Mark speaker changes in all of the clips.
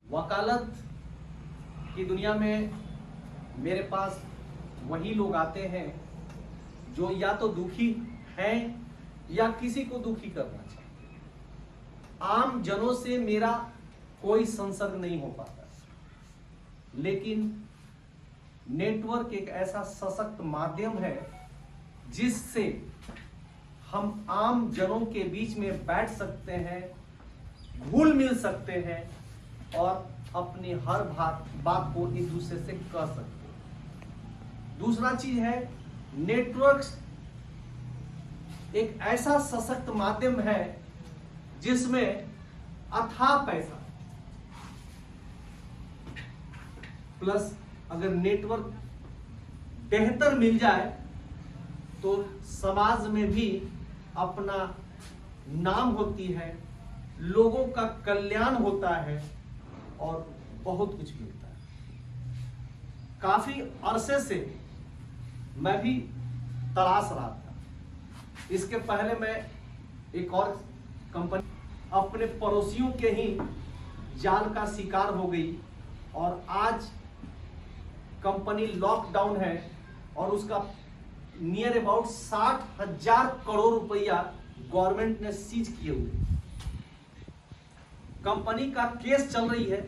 Speaker 1: वकालत की दुनिया में मेरे पास वही लोग आते हैं जो या तो दुखी हैं या किसी को दुखी करना चाहते हैं। आम जनों से मेरा कोई संसर्ग नहीं हो पाता, लेकिन नेटवर्क एक ऐसा सशक्त माध्यम है जिससे हम आम जनों के बीच में बैठ सकते हैं, घुल मिल सकते हैं और अपनी हर बात को एक दूसरे से कह सकते हैं। दूसरा चीज है, नेटवर्क एक ऐसा सशक्त माध्यम है जिसमें अथाह पैसा प्लस अगर नेटवर्क बेहतर मिल जाए तो समाज में भी अपना नाम होती है, लोगों का कल्याण होता है और बहुत कुछ मिलता है। काफी अरसे से मैं भी तलाश रहा था। इसके पहले मैं एक और कंपनी अपने पड़ोसियों के ही जाल का शिकार हो गई और आज कंपनी लॉकडाउन है और उसका नियर अबाउट 60,000 करोड़ रुपया गवर्नमेंट ने सीज किए हुए। कंपनी का केस चल रही है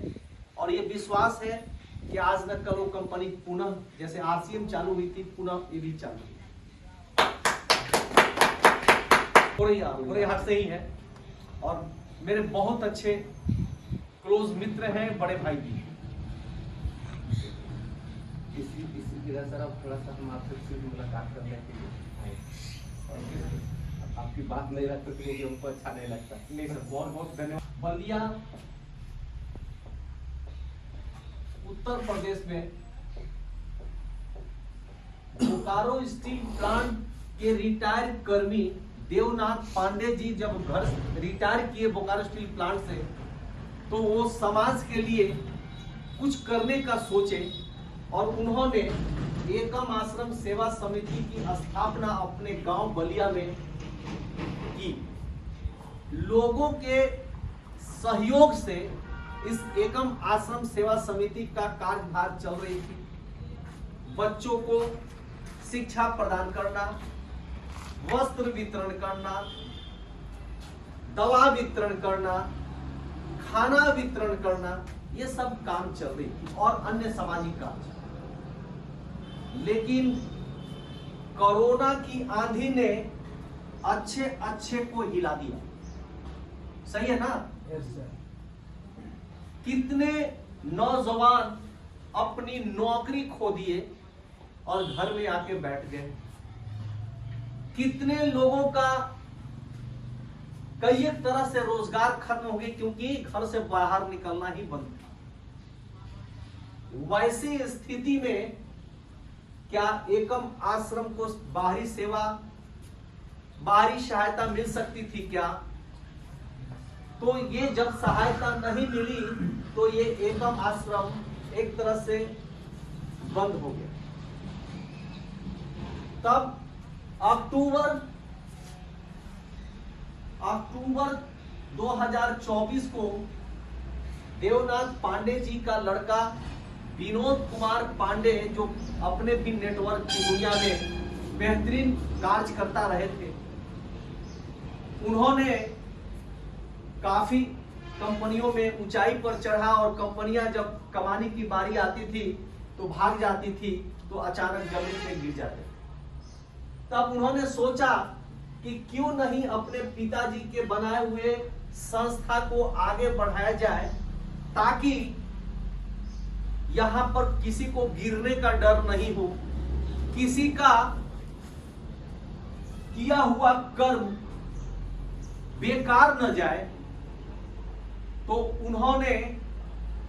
Speaker 1: और ये विश्वास है कि आज न कल वो कंपनी पुनः, जैसे आरसीएम चालू हुई थी, पुनः ये भी चालू पूरे हाथ से ही है। और मेरे बहुत अच्छे क्लोज मित्र हैं, बड़े भाई भी।
Speaker 2: इसी सर अब थोड़ा सा हम आपसे मुलाकात करने के लिए आए और आपकी बात नहीं रखते तो मुझे हमको अच्छा नहीं लगता।
Speaker 1: नहीं सर, बहुत बहुत धन्यवाद। बलिया उत्तर प्रदेश में बोकारो स्टील प्लांट के रिटायर्ड कर्मी देवनाथ पांडे जी जब घर रिटायर किए बोकारो स्टील प्लांट से, तो वो समाज के लिए कुछ करने का सोचे और उन्होंने एकम आश्रम सेवा समिति की स्थापना अपने गांव बलिया में की। लोगों के सहयोग से इस एकम आश्रम सेवा समिति का कार्यभार चल रही थी। बच्चों को शिक्षा प्रदान करना, वस्त्र वितरण करना, दवा वितरण करना, खाना वितरण करना, ये सब काम चल रही थी और अन्य सामाजिक काम। लेकिन कोरोना की आंधी ने अच्छे को हिला दिया। सही है ना?
Speaker 2: Yes sir.
Speaker 1: कितने नौजवान अपनी नौकरी खो दिए और घर में आके बैठ गए। कितने लोगों का कई एक तरह से रोजगार खत्म हो गया क्योंकि घर से बाहर निकलना ही बंद था। वैसी स्थिति में क्या एकम आश्रम को बाहरी सेवा, बाहरी सहायता मिल सकती थी क्या? तो ये जब सहायता नहीं मिली तो ये एकम आश्रम एक तरह से बंद हो गया। तब अक्टूबर 2024 को देवनाथ पांडे जी का लड़का विनोद कुमार पांडे, जो अपने भी नेटवर्क की दुनिया में बेहतरीन कार्य करता रहे थे, उन्होंने काफी कंपनियों में ऊंचाई पर चढ़ा और कंपनियां जब कमाने की बारी आती थी तो भाग जाती थी, तो अचानक जमीन पे गिर जाते। तब उन्होंने सोचा कि क्यों नहीं अपने पिताजी के बनाए हुए संस्था को आगे बढ़ाया जाए ताकि यहां पर किसी को गिरने का डर नहीं हो, किसी का किया हुआ कर्म बेकार न जाए। तो उन्होंने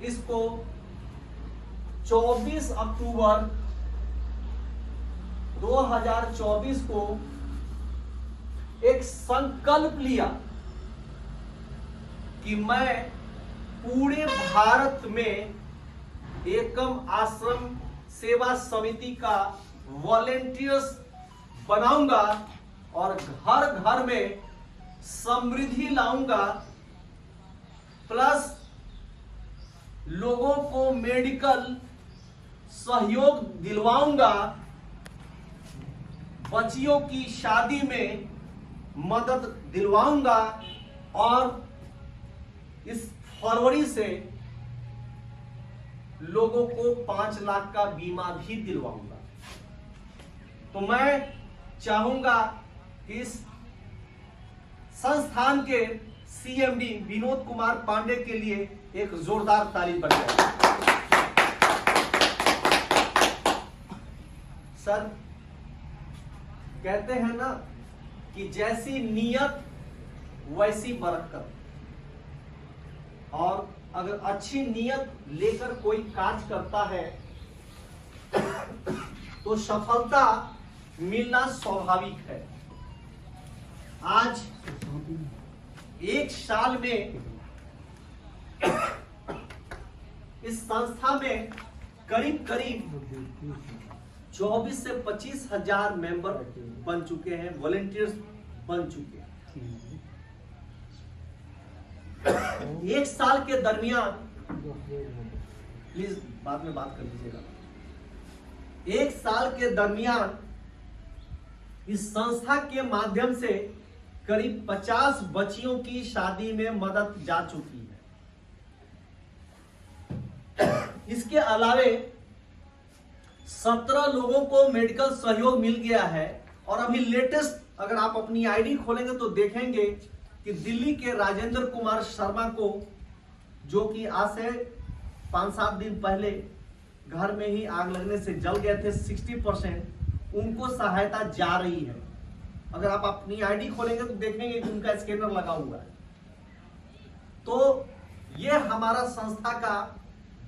Speaker 1: इसको 24 अक्टूबर 2024 को एक संकल्प लिया कि मैं पूरे भारत में एकम आश्रम सेवा समिति का वॉलेंटियर्स बनाऊंगा और घर घर में समृद्धि लाऊंगा, प्लस लोगों को मेडिकल सहयोग दिलवाऊंगा, बच्चियों की शादी में मदद दिलवाऊंगा और इस फरवरी से लोगों को 5 लाख का बीमा भी दिलवाऊंगा। तो मैं चाहूंगा कि इस संस्थान के सीएमडी विनोद कुमार पांडे के लिए एक जोरदार ताली बन जाए। सर, कहते हैं ना कि जैसी नीयत वैसी बरकत, और अगर अच्छी नीयत लेकर कोई कार्य करता है तो सफलता मिलना स्वाभाविक है। आज एक साल में इस संस्था में करीब 24 से 25 हजार मेंबर बन चुके हैं, वॉलेंटियर्स बन चुके हैं। एक साल के दरमियान, प्लीज बाद में बात कर लीजिएगा, एक साल के दरमियान इस संस्था के माध्यम से करीब 50 बच्चियों की शादी में मदद जा चुकी है। इसके अलावे 17 लोगों को मेडिकल सहयोग मिल गया है। और अभी लेटेस्ट अगर आप अपनी आईडी खोलेंगे तो देखेंगे कि दिल्ली के राजेंद्र कुमार शर्मा को, जो कि आज से 5-7 दिन पहले घर में ही आग लगने से जल गए थे 60%, उनको सहायता जा रही है। अगर आप अपनी आईडी खोलेंगे तो देखेंगे कि उनका स्कैनर लगा हुआ है। तो ये हमारा संस्था का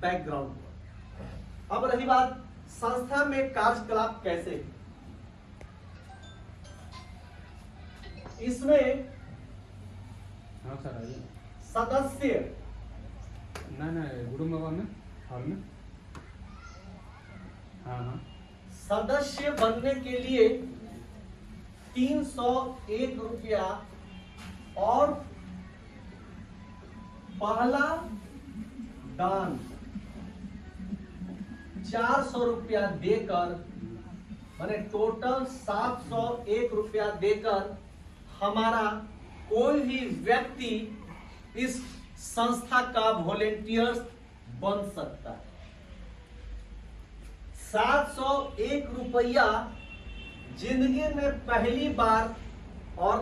Speaker 1: बैकग्राउंड है। अब रही बात संस्था में कार्यकलाप कैसे है। इसमें
Speaker 3: हाँ सर आइए।
Speaker 1: सदस्य
Speaker 3: ना गुरु बाबा में हॉल में। हाँ
Speaker 1: सदस्य बनने के लिए 301 रुपया और पहला दान 400 रुपया देकर, माने टोटल 701 रुपया देकर हमारा कोई भी व्यक्ति इस संस्था का वॉलेंटियर्स बन सकता है। 701 रुपया जिंदगी में पहली बार और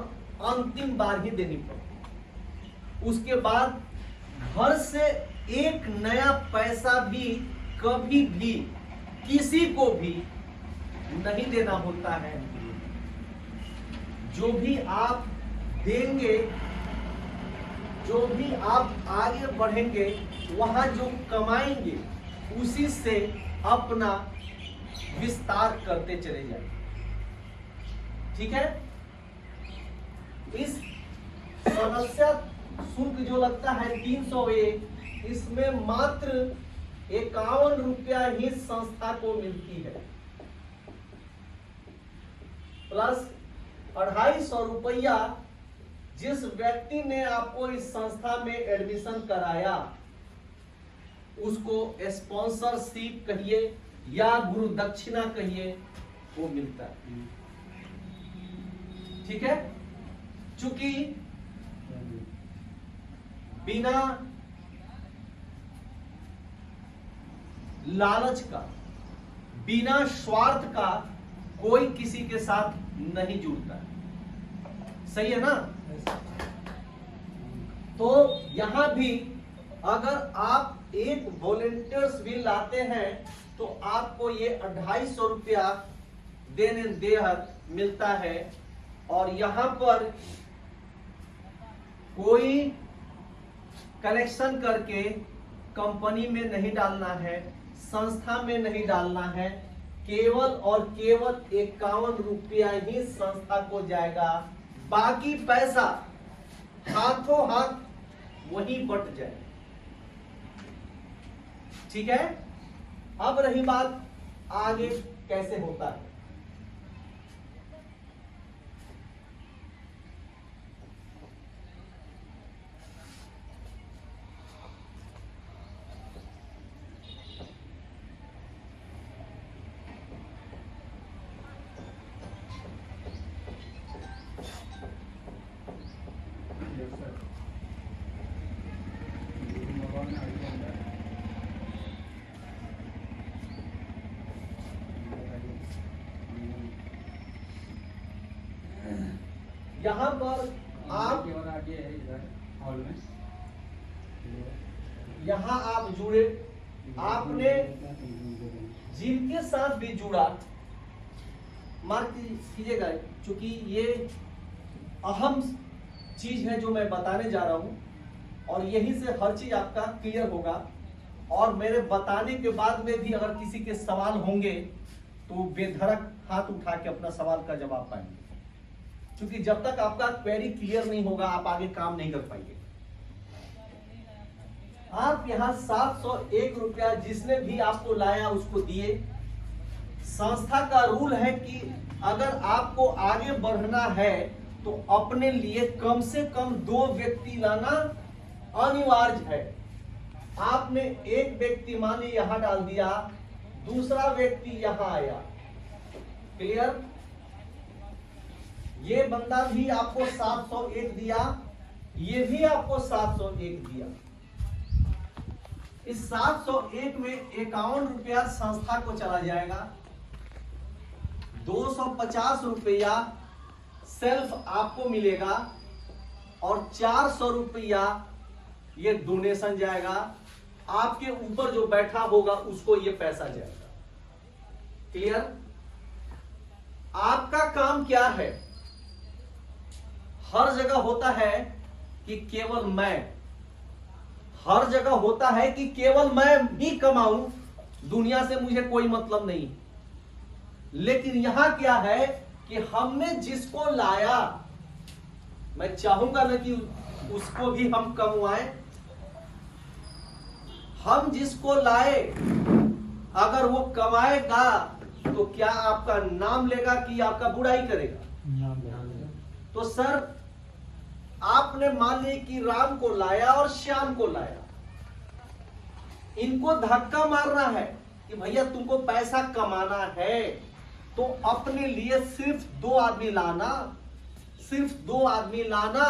Speaker 1: अंतिम बार ही देनी पड़ती। उसके बाद घर से एक नया पैसा भी कभी भी किसी को भी नहीं देना होता है। जो भी आप देंगे, जो भी आप आगे बढ़ेंगे, वहां जो कमाएंगे उसी से अपना विस्तार करते चले जाएंगे। ठीक है। इस सदस्य शुल्क जो लगता है 301, इसमें मात्र 51 रुपया ही संस्था को मिलती है, प्लस 250 रुपया जिस व्यक्ति ने आपको इस संस्था में एडमिशन कराया उसको स्पॉन्सरशिप कहिए या गुरु दक्षिणा कहिए, वो मिलता है। ठीक है। चूंकि बिना लालच का, बिना स्वार्थ का कोई किसी के साथ नहीं जुड़ता है। सही है ना। तो यहां भी अगर आप एक वॉलेंटियर्स भी लाते हैं तो आपको ये 250 रुपया देने देहर मिलता है। और यहां पर कोई कलेक्शन करके कंपनी में नहीं डालना है, संस्था में नहीं डालना है, केवल और केवल 51 रुपया ही संस्था को जाएगा। बाकी पैसा हाथों हाथ वही बट जाए। ठीक है। अब रही बात आगे कैसे होता है। यहाँ पर आप
Speaker 3: केवल आगे है इधर हॉल में।
Speaker 1: यहाँ आप जुड़े, आपने जिनके साथ भी जुड़ा, मार्क कीजिएगा, क्योंकि ये अहम चीज है जो मैं बताने जा रहा हूं और यहीं से हर चीज आपका क्लियर होगा। और मेरे बताने के बाद में भी अगर किसी के सवाल होंगे तो बेधड़क हाथ उठा के अपना सवाल का जवाब पाएंगे, क्योंकि जब तक आपका क्वेरी क्लियर नहीं होगा आप आगे काम नहीं कर पाएंगे। आप यहाँ 701 रुपया जिसने भी आपको लाया उसको दिए। संस्था का रूल है कि अगर आपको आगे बढ़ना है तो अपने लिए कम से कम 2 व्यक्ति लाना अनिवार्य है। आपने एक व्यक्ति मान ली यहां डाल दिया, दूसरा व्यक्ति यहां आया, क्लियर। ये बंदा भी आपको 701 दिया, ये भी आपको 701 दिया। इस 701 में 51 रुपया संस्था को चला जाएगा, 250 रुपया सेल्फ आपको मिलेगा और 400 रुपया ये डोनेशन जाएगा। आपके ऊपर जो बैठा होगा उसको ये पैसा जाएगा, क्लियर। आपका काम क्या है? हर जगह होता है कि केवल मैं, हर जगह होता है कि केवल मैं भी कमाऊं, दुनिया से मुझे कोई मतलब नहीं। लेकिन यहां क्या है कि हमने जिसको लाया, मैं चाहूंगा ना कि उसको भी हम कमवाएं। हम जिसको लाए अगर वो कमाएगा तो क्या आपका नाम लेगा कि आपका बुराई करेगा? तो सर आपने मान ली कि राम को लाया और श्याम को लाया, इनको धक्का मारना है कि भैया तुमको पैसा कमाना है तो अपने लिए सिर्फ 2 आदमी लाना, सिर्फ 2 आदमी लाना।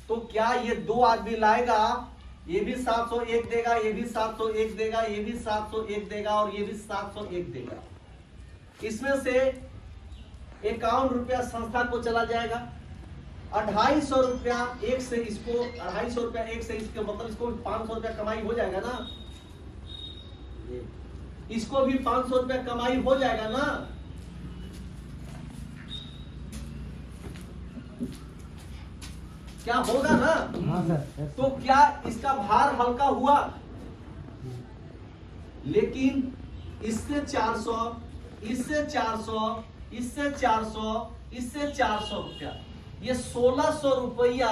Speaker 1: तो क्या ये 2 आदमी लाएगा? ये भी 701 देगा, ये भी 701 देगा, ये भी 701 देगा और ये भी 701 देगा। इसमें से 51 रुपया संस्था को चला जाएगा, 250 रुपया एक से इसको, 250 रुपया एक से इसके, मतलब इसको 500 रुपया कमाई हो जाएगा ना, इसको भी 500 रुपया कमाई हो जाएगा ना। क्या होगा ना?
Speaker 3: हाँ सर।
Speaker 1: तो क्या इसका भार हल्का हुआ? लेकिन इससे 400, इससे 400, इससे 400, इससे 400 रुपया, ये 1600 रुपया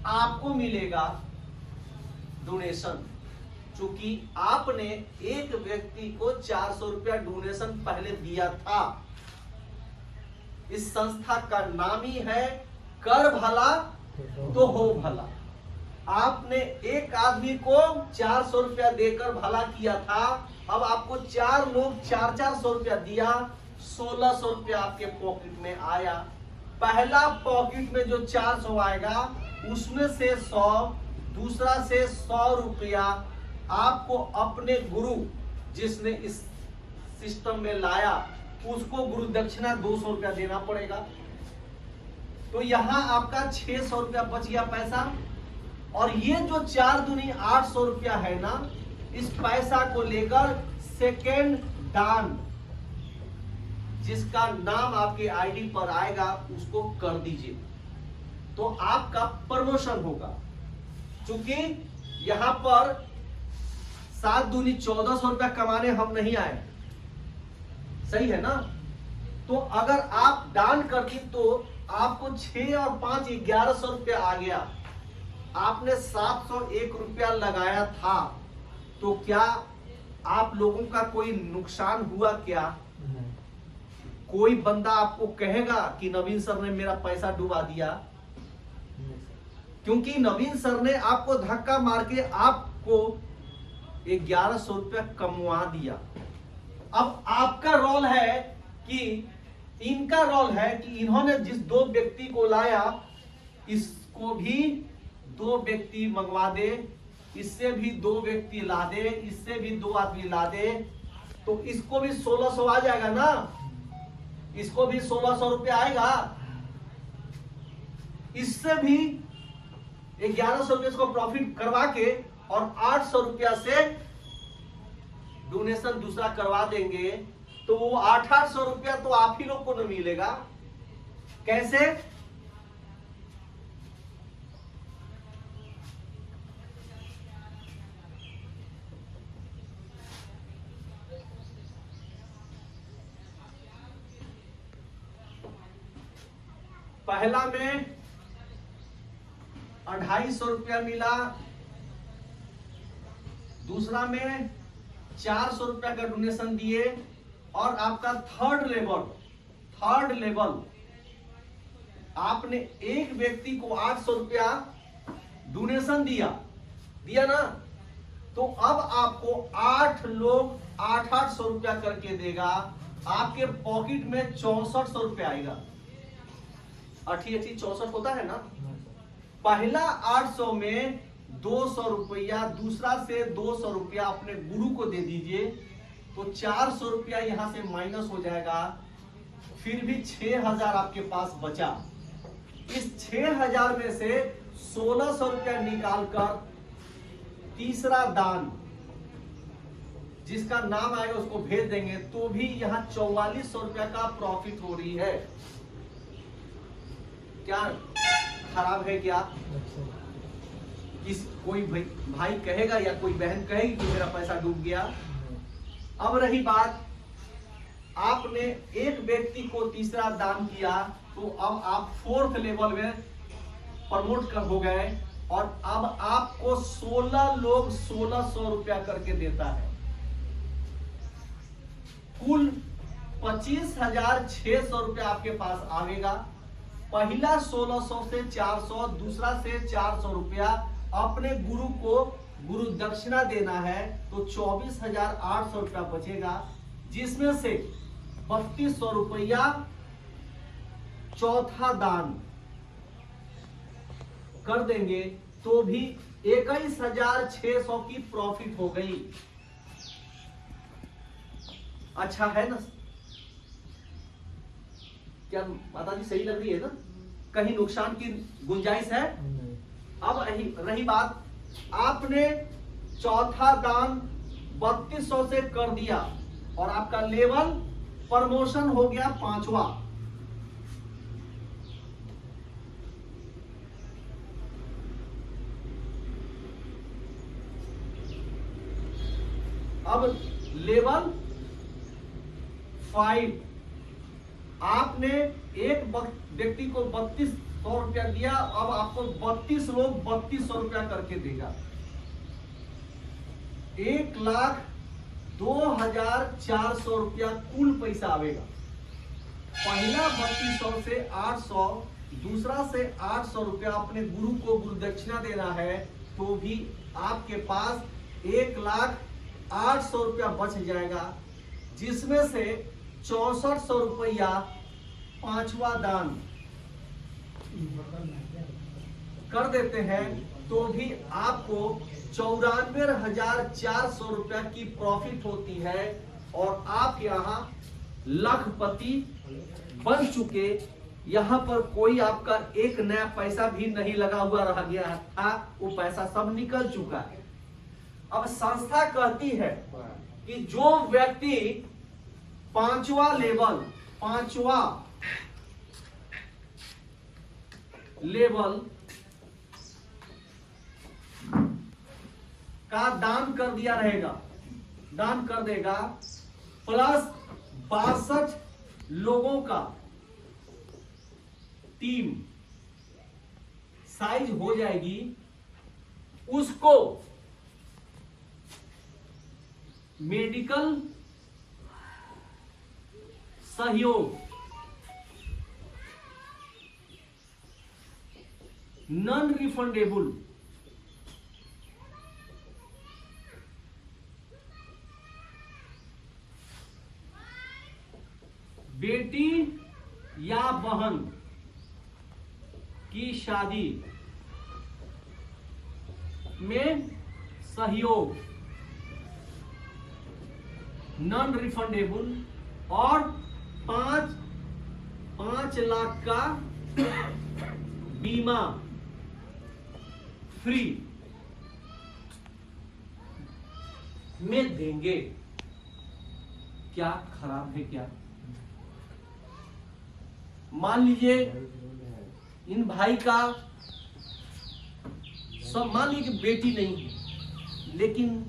Speaker 1: आपको मिलेगा डोनेशन। चूंकि आपने एक व्यक्ति को 400 रुपया डोनेशन पहले दिया था। इस संस्था का नाम ही है कर भला तो हो भला। आपने एक आदमी को 400 रुपया देकर भला किया था, अब आपको 4 लोग 400 रुपया दिया, 1600 रुपया आपके पॉकेट में आया। पहला पॉकेट में जो 400 आएगा उसमें से 100, दूसरा से 100 रुपया आपको अपने गुरु जिसने इस सिस्टम में लाया उसको गुरु दक्षिणा 200 रुपया देना पड़ेगा। तो यहां आपका 600 रुपया बच गया पैसा। और ये जो 4 दूनी 800 रुपया है ना, इस पैसा को लेकर सेकेंड दान, जिसका नाम आपके आईडी पर आएगा उसको कर दीजिए, तो आपका प्रमोशन होगा। क्योंकि यहां पर 7 दूनी 1400 रुपया कमाने हम नहीं आए, सही है ना। तो अगर आप दान करती तो आपको 6 और 5 1100 रुपया आ गया। आपने 701 रुपया लगाया था, तो क्या आप लोगों का कोई नुकसान हुआ क्या? कोई बंदा आपको कहेगा कि नवीन सर ने मेरा पैसा डुबा दिया? क्योंकि नवीन सर ने आपको धक्का मार के आपको 1100 रुपया कमवा दिया। अब आपका रोल है कि, इनका रोल है कि इन्होंने जिस 2 व्यक्ति को लाया इसको भी 2 व्यक्ति मंगवा दे, इससे भी 2 व्यक्ति ला दे, इससे भी 2 आदमी ला दे, तो इसको भी 1600 आ जाएगा ना, इसको भी 1600 रुपया आएगा। इससे भी 1100 रुपये को प्रॉफिट करवा के और 800 रुपया से डोनेशन दूसरा करवा देंगे, तो वो 800 रुपया तो आप ही लोग को न मिलेगा। कैसे? पहला में 250 रुपया मिला, दूसरा में 400 रुपया का डोनेशन दिए, और आपका थर्ड लेवल आपने एक व्यक्ति को 800 रुपया डोनेशन दिया ना, तो अब आपको 8 लोग 800 रुपया करके देगा, आपके पॉकेट में 6400 रुपया आएगा। 64 होता है ना। पहला 800 में 200 रुपया, दूसरा से 200 रुपया अपने गुरु को दे दीजिए, तो 400 रुपया यहां से माइनस हो जाएगा, फिर भी 6000 आपके पास बचा। इस 6000 में से 1600 रुपया निकालकर तीसरा दान जिसका नाम आएगा उसको भेज देंगे, तो भी यहां 4400 रुपया का प्रॉफिट हो रही है। क्या खराब है क्या? कोई भाई कहेगा या कोई बहन कहेगी कि मेरा पैसा डूब गया। अब रही बात, आपने एक व्यक्ति को तीसरा दान किया, तो अब आप 4th लेवल में प्रमोट हो गए, और अब आपको 16 लोग 1600 रुपया करके देता है। कुल 25,600 रुपया आपके पास आवेगा। पहला 1600 से 400, दूसरा से 400 रुपया अपने गुरु को गुरु दक्षिणा देना है, तो 24,800 रुपया बचेगा, जिसमें से 3200 रुपया चौथा दान कर देंगे, तो भी 21,600 की प्रॉफिट हो गई। अच्छा है ना? क्या माता जी सही लग रही है ना? कहीं नुकसान की गुंजाइश है? अब रही बात, आपने चौथा दान 3200 से कर दिया, और आपका लेवल प्रमोशन हो गया 5वां। अब लेवल 5, आपने एक व्यक्ति को 3200 रुपया दिया, अब आपको 32 लोग 3200 रुपया करके देगा। 1,02,400 रुपया कुल पैसा आवेगा। पहला 3200 से 800, दूसरा से 800 रुपया अपने गुरु को गुरु दक्षिणा देना है, तो भी आपके पास 1,08,000 रुपया बच जाएगा, जिसमें से 6400 रुपया 5वां दान कर देते हैं, तो भी आपको 94,400 रुपया की प्रॉफिट होती है, और आप यहाँ लखपति बन चुके। यहाँ पर कोई आपका एक नया पैसा भी नहीं लगा हुआ रह गया था, वो पैसा सब निकल चुका है। अब संस्था कहती है कि जो व्यक्ति 5वां लेवल का दान कर देगा, प्लस 62 लोगों का टीम साइज हो जाएगी, उसको मेडिकल सहयोग नॉन रिफंडेबल बेटी या बहन की शादी में सहयोग नॉन रिफंडेबल, और 5 लाख का बीमा फ्री में देंगे, क्या खराब है क्या? मान लीजिए इन भाई का सब, मान लीजिए कि बेटी नहीं है, लेकिन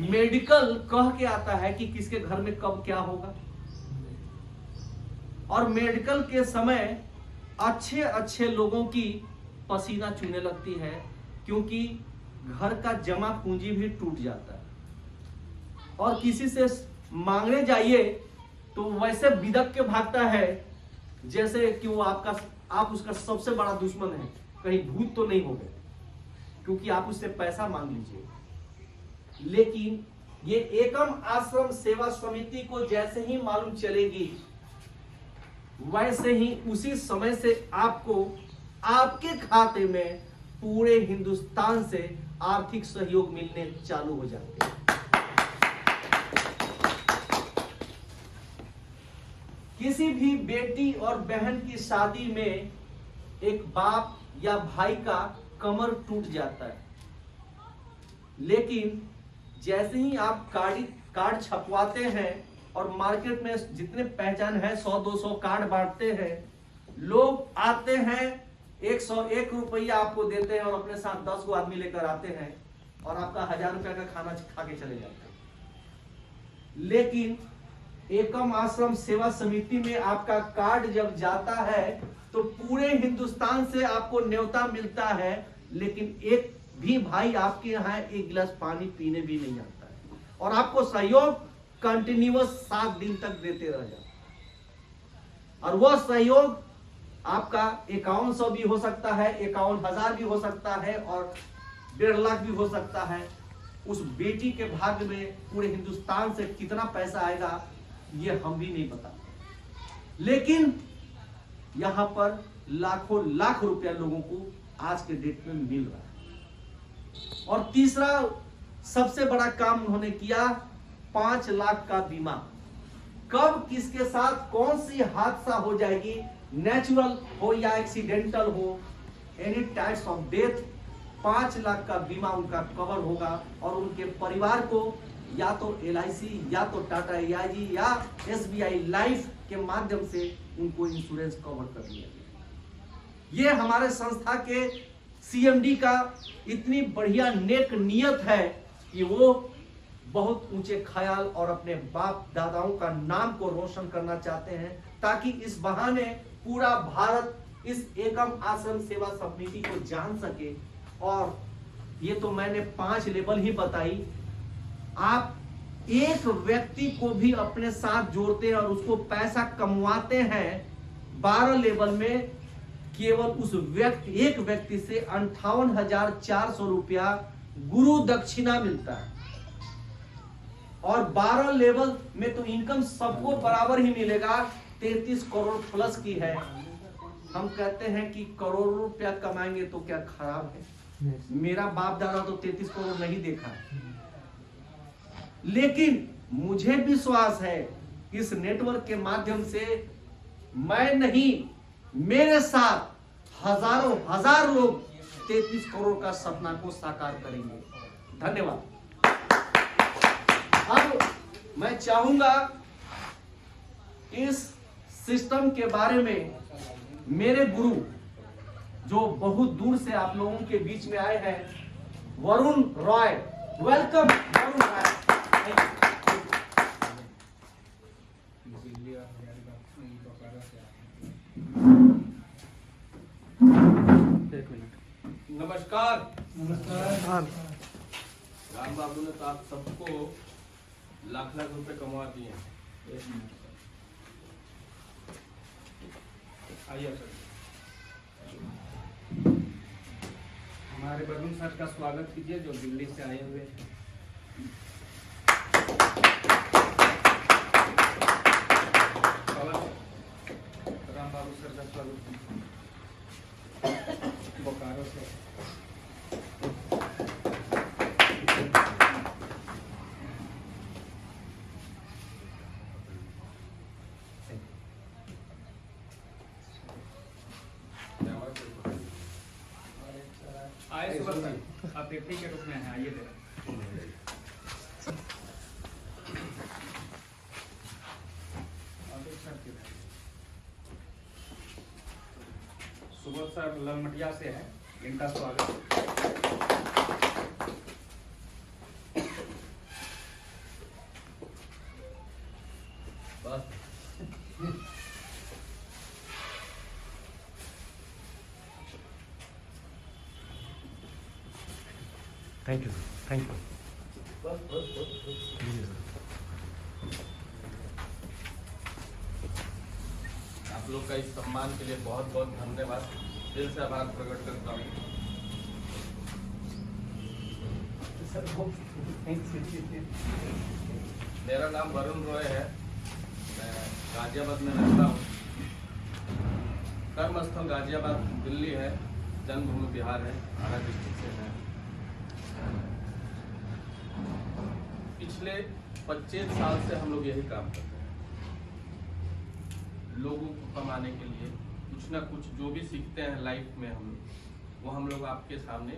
Speaker 1: मेडिकल कह के आता है कि किसके घर में कब क्या होगा, और मेडिकल के समय अच्छे अच्छे लोगों की पसीना चूने लगती है, क्योंकि घर का जमा पूंजी भी टूट जाता है। और किसी से मांगने जाइए तो वैसे बिदक के भागता है जैसे कि वो आप उसका सबसे बड़ा दुश्मन है, कहीं भूत तो नहीं हो गए, क्योंकि आप उससे पैसा मांग लीजिए। लेकिन ये एकम आश्रम सेवा समिति को जैसे ही मालूम चलेगी, वैसे ही उसी समय से आपको आपके खाते में पूरे हिंदुस्तान से आर्थिक सहयोग मिलने चालू हो जाते हैं। किसी भी बेटी और बहन की शादी में एक बाप या भाई का कमर टूट जाता है, लेकिन जैसे ही आप कार्ड छपवाते हैं और मार्केट में जितने पहचान है 100-200 कार्ड बांटते हैं, लोग आते हैं 101 रुपया आपको देते हैं और अपने साथ 10 गो आदमी लेकर आते हैं और आपका 1000 रुपया का खाना खा के चले जाते हैं। लेकिन एकम आश्रम सेवा समिति में आपका कार्ड जब जाता है तो पूरे हिंदुस्तान से आपको न्योता मिलता है, लेकिन एक भी भाई आपके यहाँ एक गिलास पानी पीने भी नहीं आता है, और आपको सहयोग कंटिन्यूअस 7 दिन तक देते रह जाते, और वह सहयोग आपका 5100 भी हो सकता है, 51,000 भी हो सकता है, और 1.5 लाख भी हो सकता है। उस बेटी के भाग्य में पूरे हिंदुस्तान से कितना पैसा आएगा ये हम भी नहीं बता, लेकिन यहां पर लाखों लाख रुपया लोगों को आज के डेट में मिल रहा है। और तीसरा सबसे बड़ा काम उन्होंने किया, 5 लाख का बीमा। कब किसके साथ कौन सी हादसा हो जाएगी, नेचुरल हो या एक्सीडेंटल हो, any types of death, 5 lakh का बीमा उनका कवर होगा, और उनके परिवार को या तो LIC या तो टाटा AIG या SBI लाइफ के माध्यम से उनको इंश्योरेंस कवर कर दिया गया। ये हमारे संस्था के CMD का इतनी बढ़िया नेक नियत है कि वो बहुत ऊंचे ख्याल और अपने बाप दादाओं का नाम को रोशन करना चाहते हैं, ताकि इस बहाने पूरा भारत इस एकम आश्रम सेवा समिति को जान सके। और ये तो मैंने 5 लेवल ही बताई, आप एक व्यक्ति को भी अपने साथ जोड़ते हैं और उसको पैसा कमवाते हैं 12 लेवल में, केवल उस एक व्यक्ति से 58,400 रुपया गुरु दक्षिणा मिलता है। और 12 लेवल में तो इनकम सबको बराबर ही मिलेगा, 33 करोड़ प्लस की है। हम कहते हैं कि करोड़ों रुपया कमाएंगे तो क्या खराब है, मेरा बाप दादा तो 33 करोड़ नहीं देखा है, लेकिन मुझे विश्वास है इस नेटवर्क के माध्यम से मैं नहीं, मेरे साथ हजारों हजार लोग 33 करोड़ का सपना को साकार करेंगे। धन्यवाद। अब मैं चाहूंगा इस सिस्टम के बारे में मेरे गुरु जो बहुत दूर से आप लोगों के बीच में आए हैं, वरुण रॉय, वेलकम वरुण रॉय।
Speaker 4: नमस्कार। राम बाबू ने तो आप सबको लाख लाख रुपए कमा दिए हैं। आइए सर।
Speaker 3: हमारे वरुण सर का स्वागत कीजिए जो दिल्ली से आए हुए हैं। राम बाबू सर का स्वागत कीजिए बोकारो से। ठीक है रुकने हैं, आइए जरा। सुबह सर ललमटिया से है, इनका स्वागत।
Speaker 4: बस
Speaker 1: थैंक यू, थैंक यू।
Speaker 4: आप लोग का इस सम्मान के लिए बहुत बहुत धन्यवाद, दिल से आभार प्रकट करता हूँ। मेरा नाम वरुण रॉय है, मैं गाजियाबाद में रहता हूँ। कर्मस्थल गाजियाबाद दिल्ली है, जन्मभूमि बिहार है, आरा डिस्ट्रिक्ट से है। पिछले 25 साल से हम लोग यही काम करते हैं, लोगों को कमाने के लिए कुछ ना कुछ जो भी सीखते हैं लाइफ में वो हम लोग आपके सामने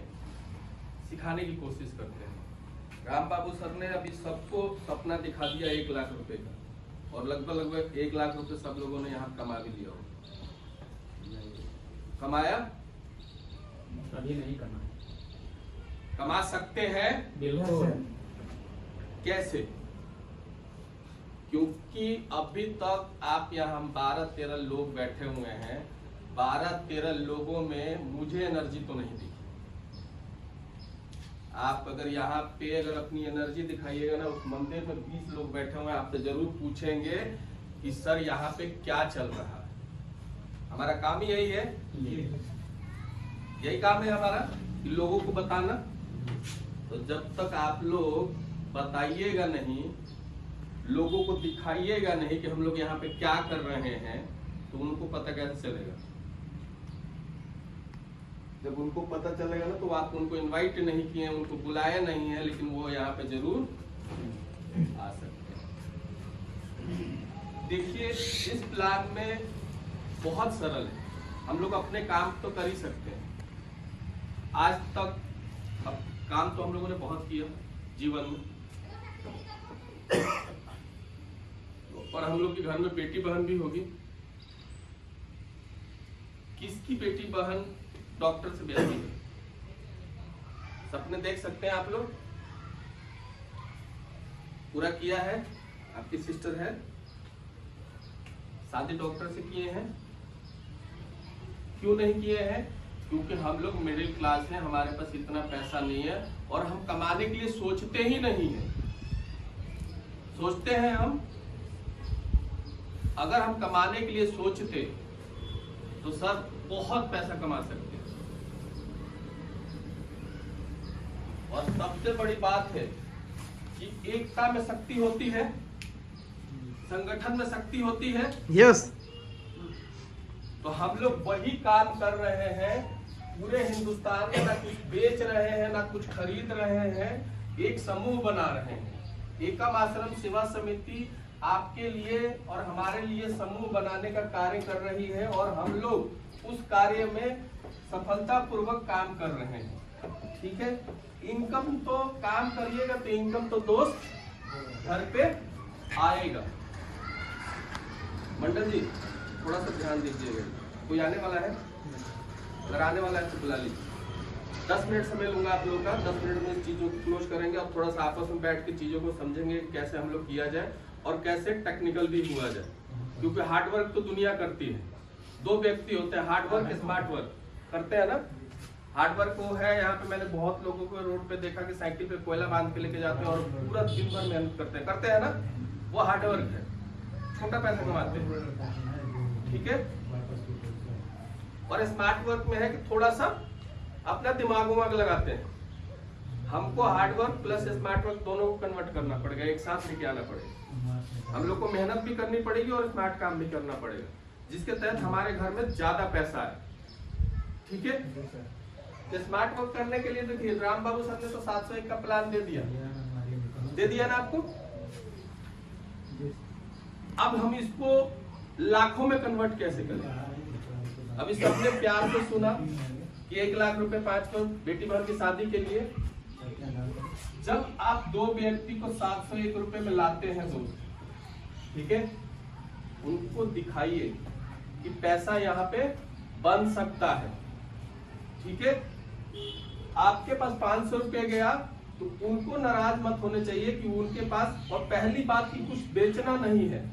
Speaker 4: सिखाने की कोशिश करते हैं। राम बाबू सर ने अभी सबको सपना दिखा दिया 1 लाख रुपए का, और लगभग 1 लाख रुपए सब लोगों ने यहाँ कमा भी लिया हो। कमाया?
Speaker 3: अभी नहीं करना,
Speaker 4: कमा सकते हैं
Speaker 3: बिल्कुल।
Speaker 4: कैसे? क्योंकि अभी तक आप यहाँ हम 12-13 लोग बैठे हुए हैं, 12-13 लोगों में मुझे एनर्जी तो नहीं दिखी। आप अगर यहाँ पे अगर अपनी एनर्जी दिखाइएगा ना, उस मंदिर में 20 लोग बैठे हुए हैं, आपसे जरूर पूछेंगे कि सर यहाँ पे क्या चल रहा है। हमारा काम ही यही है, यही काम है हमारा कि लोगों को बताना। तो जब तक आप लोग बताइएगा नहीं, लोगों को दिखाइएगा नहीं कि हम लोग यहाँ पे क्या कर रहे हैं, तो उनको पता कैसे चलेगा? जब उनको पता चलेगा ना, तो आप उनको इनवाइट नहीं किए, उनको बुलाया नहीं है, लेकिन वो यहाँ पे जरूर आ सकते हैं। देखिए, इस प्लान में बहुत सरल है, हम लोग अपने काम तो कर ही सकते हैं। आज तक अब काम तो हम लोगों ने बहुत किया जीवन में, और हम लोग के घर में बेटी बहन भी होगी। किसकी बेटी बहन डॉक्टर से ब्याह है? सपने देख सकते हैं आप लोग? पूरा किया है? आपकी सिस्टर है, शादी डॉक्टर से किए हैं। क्यों नहीं किए हैं? क्योंकि हम लोग मिडिल क्लास हैं, हमारे पास इतना पैसा नहीं है, और हम कमाने के लिए सोचते ही नहीं है। सोचते हैं हम, अगर हम कमाने के लिए सोचते तो सर बहुत पैसा कमा सकते हैं। और सबसे बड़ी बात है कि एकता में शक्ति होती है, संगठन में शक्ति होती है।
Speaker 1: यस।
Speaker 4: तो हम लोग वही काम कर रहे हैं पूरे हिंदुस्तान में, ना कुछ बेच रहे हैं ना कुछ खरीद रहे हैं, एक समूह बना रहे हैं। एकम आश्रम सेवा समिति आपके लिए और हमारे लिए समूह बनाने का कार्य कर रही है, और हम लोग उस कार्य में सफलतापूर्वक काम कर रहे हैं। ठीक है, इनकम तो काम करिएगा तो इनकम तो दोस्त घर पे आएगा। मंडल जी थोड़ा सा ध्यान दीजिएगा, कोई आने वाला है? अगर आने वाला है तो बुला लीजिए। 10 मिनट समय लूंगा आप लोगों का, 10 मिनट में इस चीजों को क्लोज करेंगे और थोड़ा सा आपस में बैठ के चीजों को समझेंगे कैसे हम लोग किया जाए और कैसे टेक्निकल भी हुआ जाए। क्योंकि हार्ड वर्क तो दुनिया करती है, 2 व्यक्ति होते हैं, हार्ड वर्क स्मार्ट वर्क करते हैं ना। हार्ड वर्क वो है, यहाँ पे मैंने बहुत लोगों को रोड पे देखा कि साइकिल पे कोयला बांध के लेके जाते हैं और पूरा दिन भर मेहनत करते हैं ना, वो हार्ड वर्क है, छोटा पैसा कमाते हैं। ठीक है, और स्मार्ट वर्क में है कि थोड़ा सा अपना दिमाग उमाग लगाते हैं। हमको hard work plus smart work दोनों को कन्वर्ट करना पड़ेगा, एक साथ लेके आना पड़ेगा। हम लोग को मेहनत भी करनी पड़ेगी और स्मार्ट काम भी करना पड़ेगा, जिसके तहत हमारे घर में ज्यादा पैसा है। ठीक है, स्मार्ट वर्क करने के लिए देखिए राम बाबू सर ने तो 701 का प्लान दे दिया ना आपको। अब हम इसको लाखों में कन्वर्ट कैसे करें? अभी सबने प्यार से सुना कि 1 लाख रुपए 5 बेटी बहन की शादी के लिए, जब आप दो व्यक्ति को 701 रुपए में लाते हैं दोस्त, ठीक है, उनको दिखाइए कि पैसा यहाँ पे बन सकता है, ठीक है। आपके पास 500 रुपए गया तो उनको नाराज मत होने चाहिए कि उनके पास, और पहली बात कि कुछ बेचना नहीं है।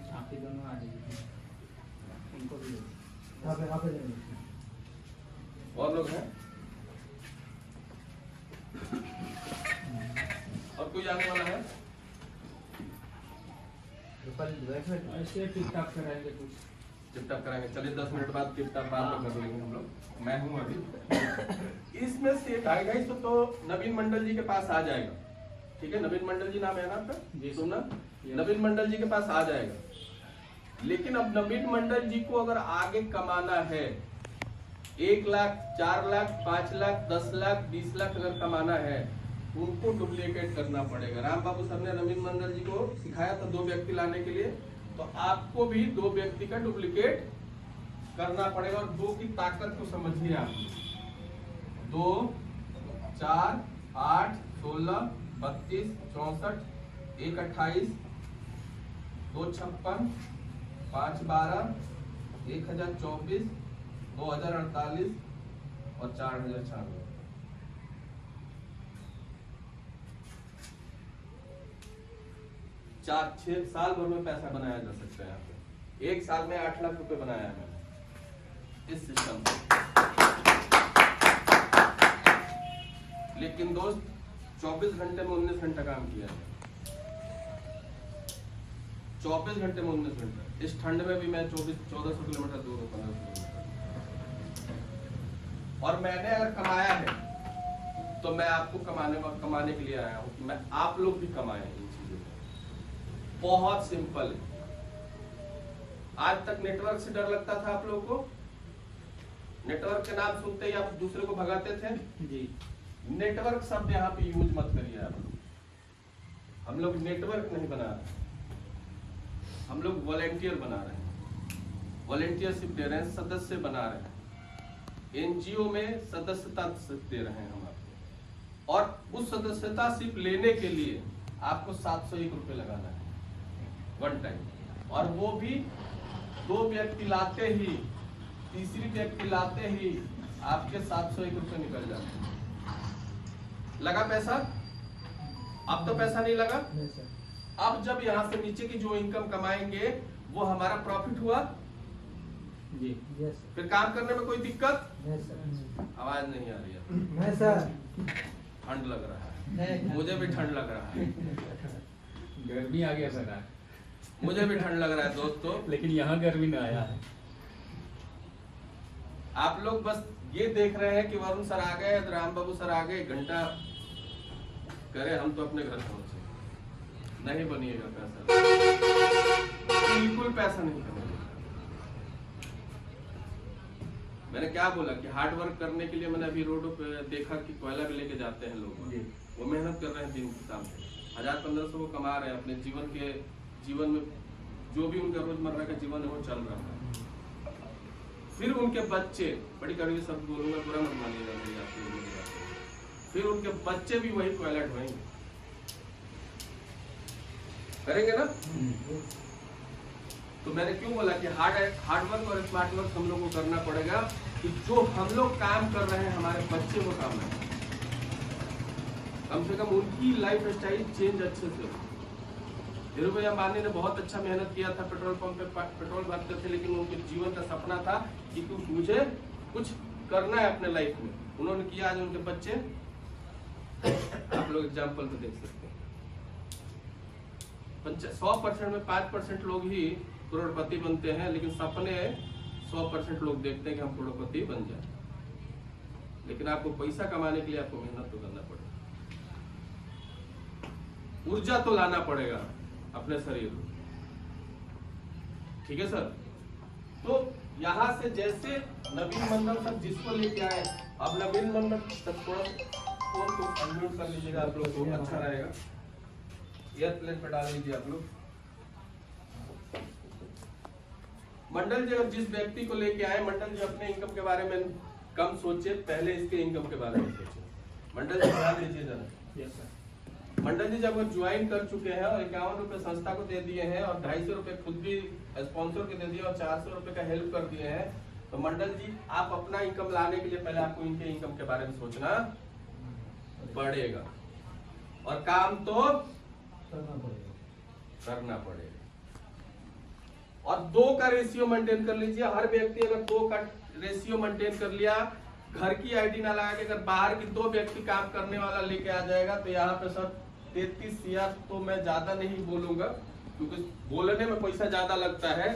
Speaker 3: आप ही दोनों आ जाइए, इनको भी
Speaker 4: और लोग हैं? और कोई आने वाला है?
Speaker 3: ऐसे टिक टाक कराएंगे कुछ।
Speaker 4: टिप टॉप कराएंगे, चलिए 10 मिनट बाद टिप टॉप बाद में कर लेंगे हम लोग। मैं हूँ अभी इसमें से 250 तो नवीन मंडल जी के पास आ जाएगा, ठीक है। नवीन मंडल जी नाम है ना आपका?
Speaker 3: जी।
Speaker 4: सुनना, नवीन मंडल जी के पास आ जाएगा। लेकिन अब नवीन मंडल जी को अगर आगे कमाना है, 1 लाख, 4 लाख, 5 लाख, 10 लाख, 20 लाख अगर कमाना है, उनको डुप्लीकेट करना पड़ेगा। राम बाबू सर ने नवीन मंडल जी को सिखाया था 2 व्यक्ति लाने के लिए, तो आपको भी 2 व्यक्ति का डुप्लीकेट करना पड़ेगा। और 2 की ताकत को समझिए आप। 2, 4, 8, 16, 32, 64, 1, 28, 2, 56, 5, 12, 1024, 2048 और 4096। 4-6 साल भर में पैसा बनाया जा सकता है यहाँ पे। 1 साल में 8 लाख रुपए बनाया है मैंने इस सिस्टम से। लेकिन दोस्त 24 घंटे में 19 घंटा काम किया है। 24 घंटे में 19 घंटे। इस ठंड में भी मैं 1400 किलोमीटर दूर हूँ, 1500 किलोमीटर। और मैंने अगर कमाया है तो मैं आपको कमाने के लिए आया हूँ, मैं आप लोग भी कमाए इन चीजों को। बहुत सिंपल है। आज तक नेटवर्क से डर लगता था आप लोगों को? नेटवर्क के नाम सुनते ही आप दूसरे को भगाते थे
Speaker 3: जी।
Speaker 4: नेटवर्क शब्द यहाँ पे यूज मत करिए आप। हम लोग नेटवर्क नहीं बना रहे, हम लोग वॉलेंटियर बना रहे हैं। वॉलेंटियरशिप दे रहे हैं, सदस्य बना रहे हैं। एनजीओ में सदस्यता दे रहे हैं हम आपको, और उस सदस्यता सिर्फ लेने के लिए आपको 701 रुपये लगाना है 1 टाइम। और वो भी 2 व्यक्ति लाते ही, तीसरी व्यक्ति लाते ही आपके 701 रुपये निकल जाते हैं। लगा पैसा? अब तो पैसा नहीं लगा। अब जब यहाँ से नीचे की जो इनकम कमाएंगे वो हमारा प्रॉफिट हुआ
Speaker 3: जी।
Speaker 4: फिर काम करने में कोई दिक्कत? आवाज नहीं आ रही है। ठंड लग रहा है, मुझे भी ठंड लग रहा है।
Speaker 3: गर्मी आ गया सर,
Speaker 4: मुझे भी ठंड लग रहा है दोस्तों।
Speaker 3: लेकिन यहाँ गर्मी ना आया है।
Speaker 4: आप लोग बस ये देख रहे हैं कि वरुण सर आ गए, राम बाबू सर आ गए, घंटा करे हम तो अपने घर पहुंचे। नहीं बनिएगा पैसा, बिल्कुल पैसा नहीं करेगा। मैंने क्या बोला कि हार्ड वर्क करने के लिए मैंने अभी रोडों पे देखा कि कोयला भी लेके जाते हैं लोग, वो मेहनत कर रहे हैं दिन के शाम से, 1000-1500 वो कमा रहे हैं अपने जीवन में जो भी उनका रोजमर्रा का जीवन है वो चल रहा है। फिर उनके बच्चे, बड़ी कड़वी शब्द बोलूंगा, बुरा मत मानिएगा मेरी आपकी मेरी बात। फिर उनके बच्चे भी वही कोयला ढोएंगे, करेंगे ना। तो मैंने क्यों बोला कि हार्ड वर्क और स्मार्ट वर्क हम लोग को करना पड़ेगा कि जो हम लोग काम कर रहे हैं हमारे बच्चे वो काम है, कम से कम उनकी लाइफ स्टाइल चेंज अच्छे से हो। धीरू भाई अंबानी ने बहुत अच्छा मेहनत किया था, पेट्रोल पंप पे पेट्रोल भरते थे, लेकिन उनके जीवन का सपना था कि मुझे कुछ करना है अपने लाइफ में, उन्होंने किया। आज उनके बच्चे, आप लोग एग्जाम्पल तो देख सकते हैं। 100% में 5% लोग ही करोड़पति बनते हैं, लेकिन सपने 100% लोग देखते हैं कि हम करोड़पति बन जाए। लेकिन आपको पैसा कमाने के लिए आपको मेहनत तो करना पड़ेगा, ऊर्जा तो लाना पड़ेगा अपने शरीर में, ठीक है सर। तो यहाँ से जैसे नवीन मंडल सर जिसको लेके आए, अब नवीन मंडल सर थोड़ा फोन को अनम्यूट कर लीजिएगा, आप लोग को अच्छा रहेगा। एयरप्लेन पे डाल दीजिए आप लोग। मंडल जी अगर जिस व्यक्ति को लेके आए, मंडल जी अपने इनकम के बारे में कम सोचे, पहले इसके इनकम के बारे में सोचे। मंडल जी ध्यान दीजिए जरा।
Speaker 3: Yes sir.
Speaker 4: मंडल जी जब वो ज्वाइन कर चुके हैं और 51 रुपए संस्था को दे दिए हैं और 250 रुपए खुद भी स्पॉन्सर को दे दिए और 400 रुपए का हेल्प कर दिए हैं, तो मंडल जी आप अपना इनकम लाने के लिए पहले आपको इनके इनकम के बारे में सोचना पड़ेगा और काम तो करना पड़ेगा। और 2 का रेशियो मेंटेन कर लीजिए। हर व्यक्ति अगर 2 का रेशियो मेंटेन कर लिया, घर की आईडी ना लगा के अगर बाहर की 2 व्यक्ति काम करने वाला लेके आ जाएगा, तो यहाँ पे सर 33,000 तो मैं ज्यादा नहीं बोलूंगा क्योंकि बोलने में पैसा ज्यादा लगता है।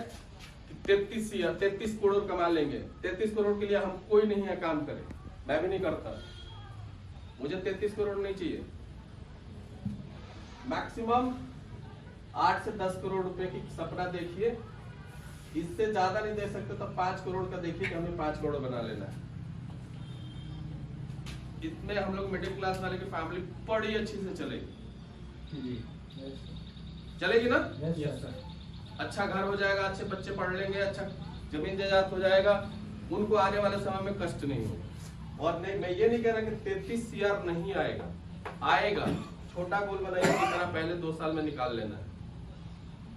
Speaker 4: 33 करोड़ कमा लेंगे। 33 करोड़ के लिए हम कोई नहीं है काम करे, मैं भी नहीं करता। मुझे 33 करोड़ नहीं चाहिए। मैक्सिमम 8 से 10 करोड़ रुपए की सपना देखिए, इससे ज्यादा नहीं दे सकते तो 5 करोड़ का देखिए कि हमें 5 करोड़ बना लेना है। इसमें हम लोग मिडिल क्लास वाले की फैमिली बड़ी अच्छी से चलेगी। चलेगी ना?
Speaker 3: Yes sir.
Speaker 4: अच्छा घर हो जाएगा, अच्छे बच्चे पढ़ लेंगे, अच्छा जमीन जायदाद हो जाएगा, उनको आने वाले समय में कष्ट नहीं होगा। और नहीं, मैं ये नहीं कह रहा कि 33,000 नहीं आएगा, आएगा। छोटा गोल बनाइए, जितना पहले 2 साल में निकाल लेना है।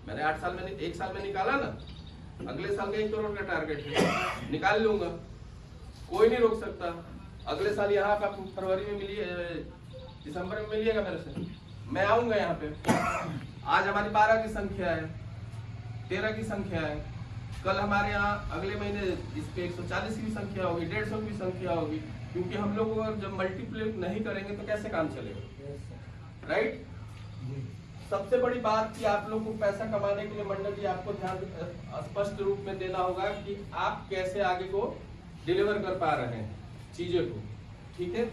Speaker 4: मैंने 8 साल में 1 साल में निकाला ना, अगले साल का 1 करोड़ का टारगेट है, निकाल लूंगा, कोई नहीं रोक सकता। अगले साल यहाँ का फरवरी में मिलिए, दिसंबर में मिलिएगा मेरे से, मैं आऊंगा यहाँ पे। आज हमारी 12 की संख्या है, 13 की संख्या है, कल हमारे यहाँ अगले महीने इस पे 140 की संख्या होगी, 150 की संख्या होगी। क्योंकि हम लोग अगर जब मल्टीप्लाई नहीं करेंगे तो कैसे काम चलेगा, राइट? सबसे बड़ी बात कि आप लोग को पैसा कमाने के लिए मंडल जी आपको ध्यान स्पष्ट रूप में देना होगा कि आप कैसे आगे को डिलीवर कर पा रहे हैं चीजों को, ठीक है?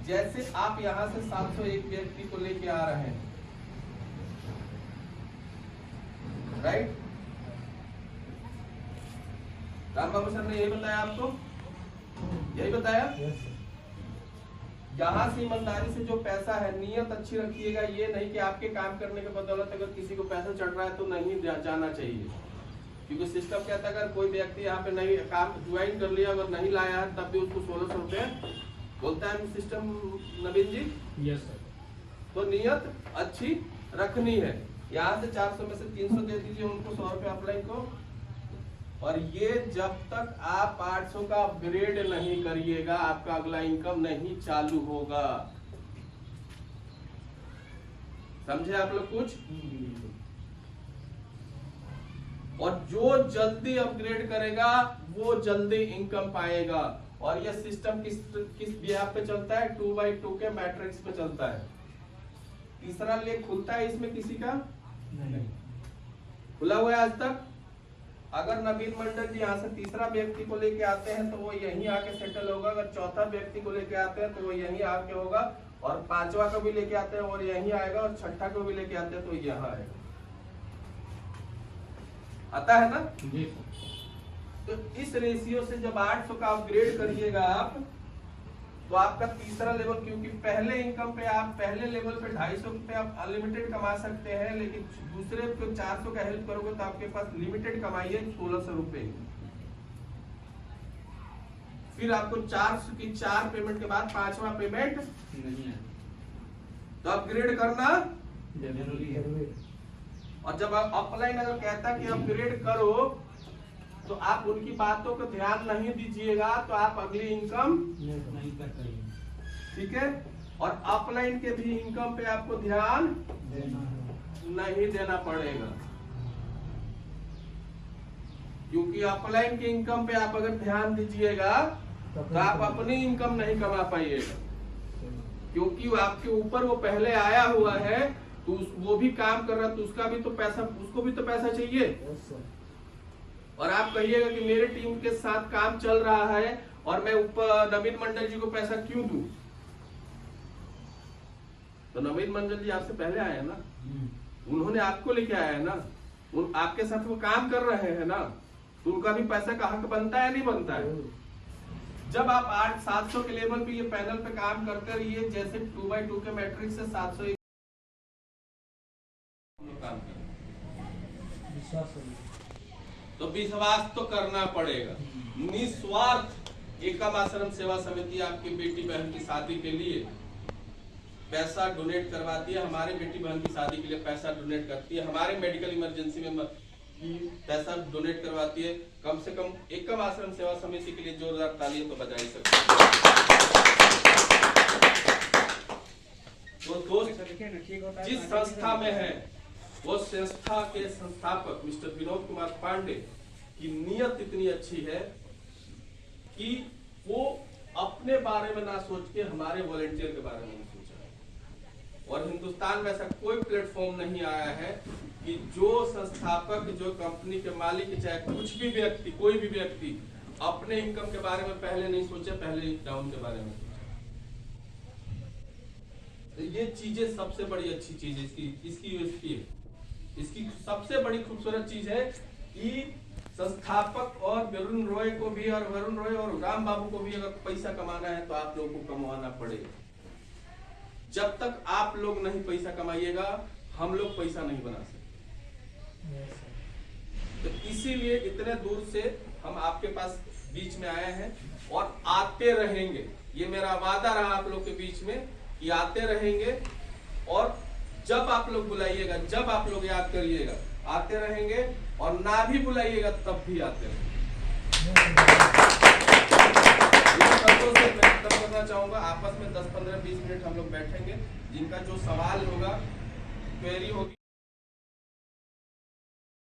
Speaker 4: जैसे आप यहाँ से 701 व्यक्ति को लेके आ रहे हैं, राइट? राम बाबू सर ने यही बताया आपको, यही बताया। यहाँ से ईमानदारी से जो पैसा है, नियत अच्छी रखिएगा। ये नहीं कि आपके काम करने के बदौलत अगर किसी को पैसा चढ़ रहा है तो नहीं जाना चाहिए, क्योंकि सिस्टम कहता है अगर कोई व्यक्ति यहाँ पे नहीं काम ज्वाइन कर लिया, अगर नहीं लाया है तब भी उसको 1600 रुपए बोलता है सिस्टम। नवीन जी
Speaker 3: यस सर।
Speaker 4: तो नियत अच्छी रखनी है। यहाँ से 400 में से 300 दे दीजिए उनको, 100 रुपए अपलाइन को। और ये जब तक आप 800 का अपग्रेड नहीं करिएगा, आपका अगला इनकम नहीं चालू होगा। समझे आप लोग कुछ? और जो जल्दी अपग्रेड करेगा वो जल्दी इनकम पाएगा। और यह सिस्टम किस बिहाफ पे चलता है? 2x2 के मैट्रिक्स पे चलता है। तीसरा लेख खुलता है इसमें किसी का नहीं खुला हुआ है आज तक। अगर नवीन मंडल जी यहाँ से तीसरा व्यक्ति को लेके आते हैं तो वो यहीं आके सेटल होगा। अगर चौथा व्यक्ति को लेके आते हैं तो वो यहीं आके होगा, और 5वां को भी लेके आते हैं और यहीं आएगा, और 6ठा को भी लेके आते हैं तो यहाँ आएगा। आता है ना?
Speaker 3: जी।
Speaker 4: तो इस रेशियो से जब 800 का अपग्रेड करिएगा आप, तो आपका तीसरा लेवल, क्योंकि पहले इनकम पे आप पहले लेवल पे 250 रुपए आप अनलिमिटेड कमा सकते हैं, लेकिन दूसरे पे 400 का हेल्प करोगे तो आपके पास लिमिटेड कमाइए 1600 रुपए। फिर आपको 400 की 4 पेमेंट के बाद 5वां पेमेंट
Speaker 3: नहीं है,
Speaker 4: तो अपग्रेड करना
Speaker 3: जरूरी है।
Speaker 4: और जब आप अपलाइन अगर कहता कि अपग्रेड करो, तो आप उनकी बातों को ध्यान नहीं दीजिएगा तो आप अगली इनकम
Speaker 3: नहीं कर पाएंगे,
Speaker 4: ठीक है? और अपलाइन के भी इनकम पे आपको ध्यान नहीं देना पड़ेगा, क्योंकि अपलाइन के इनकम पे आप अगर ध्यान दीजिएगा तो आप अपनी इनकम नहीं कमा पाइएगा, क्योंकि आपके ऊपर वो पहले आया हुआ है, तो वो भी काम कर रहा है, तो उसका भी तो पैसा, उसको भी तो पैसा चाहिए। और आप कहिएगा कि मेरे टीम के साथ काम चल रहा है और मैं ऊपर नवीन मंडल जी को पैसा क्यों दूं? तो नवीन मंडल जी आपसे पहले आए हैं ना, उन्होंने आपको लेके आया है ना, आपके साथ वो काम कर रहे हैं ना, तो उनका भी पैसा का हक बनता है नहीं बनता है? जब आप 800-700 के लेवल पे ये पैनल पे काम करते रहिए, जैसे 2x2 के मैट्रिक्स से 700 हम लोग काम करें। तो विश्वास तो करना पड़ेगा। निस्वार्थ एकम आश्रम सेवा समिति आपकी बेटी बहन की शादी के लिए पैसा डोनेट करवाती है, हमारे बेटी बहन की शादी के लिए पैसा डोनेट करती है, हमारे मेडिकल इमरजेंसी में पैसा डोनेट करवाती है। कम से कम एकम आश्रम सेवा समिति के लिए जोरदार तालियां तो बजा ही सकते हैं। वो दोस्त जिस संस्था में है, वो संस्था के संस्थापक मिस्टर विनोद कुमार पांडे की नीयत इतनी अच्छी है कि वो अपने बारे में ना सोच के हमारे वॉलेंटियर के बारे में सोचा है। और हिंदुस्तान में ऐसा कोई प्लेटफॉर्म नहीं आया है कि जो संस्थापक, जो कंपनी के मालिक, चाहे कुछ भी व्यक्ति, कोई भी व्यक्ति अपने इनकम के बारे में पहले नहीं सोचे, पहले डाउन के बारे में सोचा। तो ये चीजें सबसे बड़ी अच्छी चीज है इसकी यूएसपी है। इसकी सबसे बड़ी खूबसूरत चीज है कि संस्थापक और वरुण रॉय को भी, और वरुण रॉय और राम बाबू को भी अगर पैसा कमाना है तो आप लोगों को कमाना पड़ेगा। जब तक आप लोग नहीं पैसा कमाइएगा, हम लोग पैसा नहीं बना सकते। तो इसीलिए इतने दूर से हम आपके पास बीच में आए हैं और आते रहेंगे। ये मेरा वादा रहा आप लोग के बीच में कि आते रहेंगे, और जब आप लोग बुलाइएगा, जब आप लोग याद करिएगा, आते रहेंगे, और ना भी बुलाइएगा तब भी आते रहेंगे। मैं खत्म करना चाहूंगा। आपस में 10-15-20 मिनट हम लोग बैठेंगे, जिनका जो सवाल होगा, क्वेरी होगी।